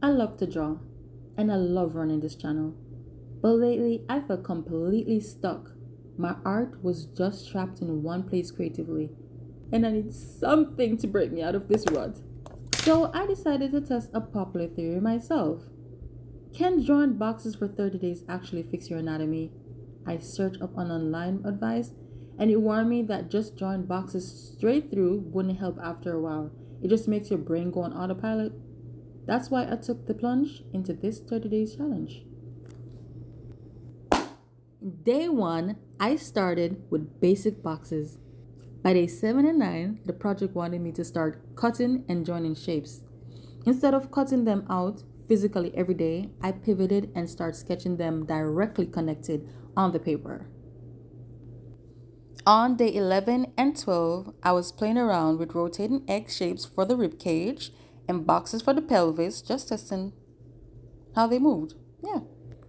I love to draw, and I love running this channel. But lately, I felt completely stuck. My art was just trapped in one place creatively, and I need something to break me out of this rut. So I decided to test a popular theory myself. Can drawing boxes for 30 days actually fix your anatomy? I searched up on online advice, and it warned me that just drawing boxes straight through wouldn't help after a while. It just makes your brain go on autopilot. That's why I took the plunge into this 30 days challenge. Day 1, I started with basic boxes. By day 7 and 9, the project wanted me to start cutting and joining shapes. Instead of cutting them out physically every day, I pivoted and started sketching them directly connected on the paper. On day 11 and 12, I was playing around with rotating egg shapes for the rib cage and boxes for the pelvis, just testing how they moved. Yeah.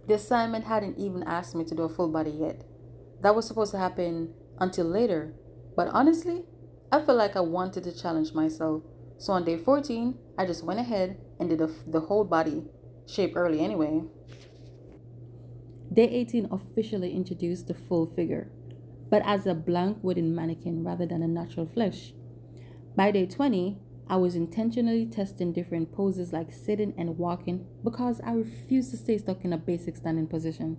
The assignment hadn't even asked me to do a full body yet. That was supposed to happen until later. But honestly, I felt like I wanted to challenge myself. So on day 14, I just went ahead and did the whole body shape early anyway. Day 18 officially introduced the full figure, but as a blank wooden mannequin rather than a natural flesh. By day 20, I was intentionally testing different poses like sitting and walking because I refused to stay stuck in a basic standing position.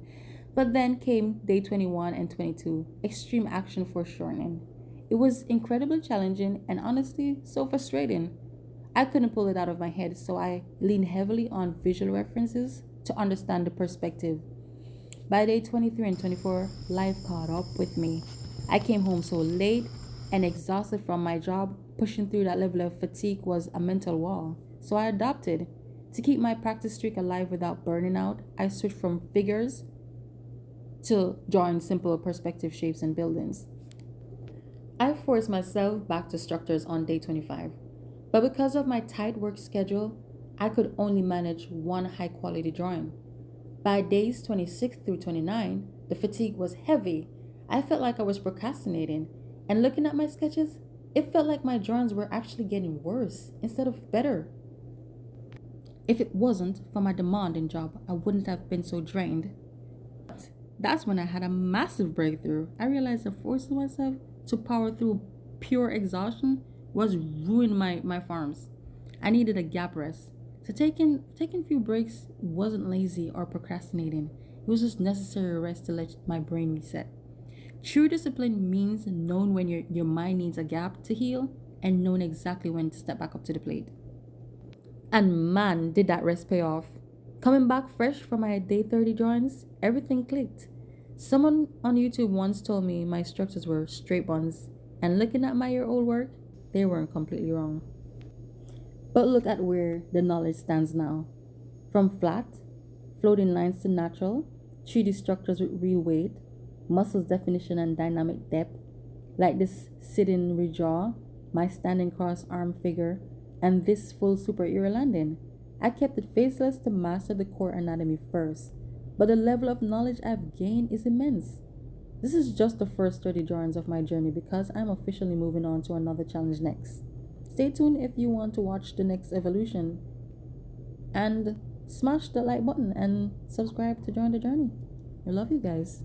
But then came day 21 and 22, extreme action foreshortening. It was incredibly challenging and honestly so frustrating. I couldn't pull it out of my head, so I leaned heavily on visual references to understand the perspective. By day 23 and 24, life caught up with me. I came home so late and exhausted from my job. Pushing through that level of fatigue was a mental wall. So I adapted. To keep my practice streak alive without burning out, I switched from figures to drawing simple perspective shapes and buildings. I forced myself back to structures on day 25. But because of my tight work schedule, I could only manage one high quality drawing. By days 26 through 29, the fatigue was heavy. I felt like I was procrastinating, and looking at my sketches, it felt like my drawings were actually getting worse instead of better. If it wasn't for my demanding job, I wouldn't have been so drained. But that's when I had a massive breakthrough. I realized that forcing myself to power through pure exhaustion was ruining my farms. I needed a gap rest. So taking a few breaks wasn't lazy or procrastinating. It was just necessary rest to let my brain reset. True discipline means knowing when your mind needs a gap to heal and knowing exactly when to step back up to the plate. And man, did that rest pay off. Coming back fresh from my day 30 drawings, everything clicked. Someone on YouTube once told me my structures were straight buns, and looking at my year-old work, they weren't completely wrong. But look at where the knowledge stands now. From flat, floating lines to natural, 3D structures with real weight, muscles definition and dynamic depth, like this sitting redraw, my standing cross arm figure, and this full superhero landing. I kept it faceless to master the core anatomy first, but the level of knowledge I've gained is immense. This is just the first 30 drawings of my journey because I'm officially moving on to another challenge next. Stay tuned if you want to watch the next evolution, and smash the like button and subscribe to join the journey. I love you guys.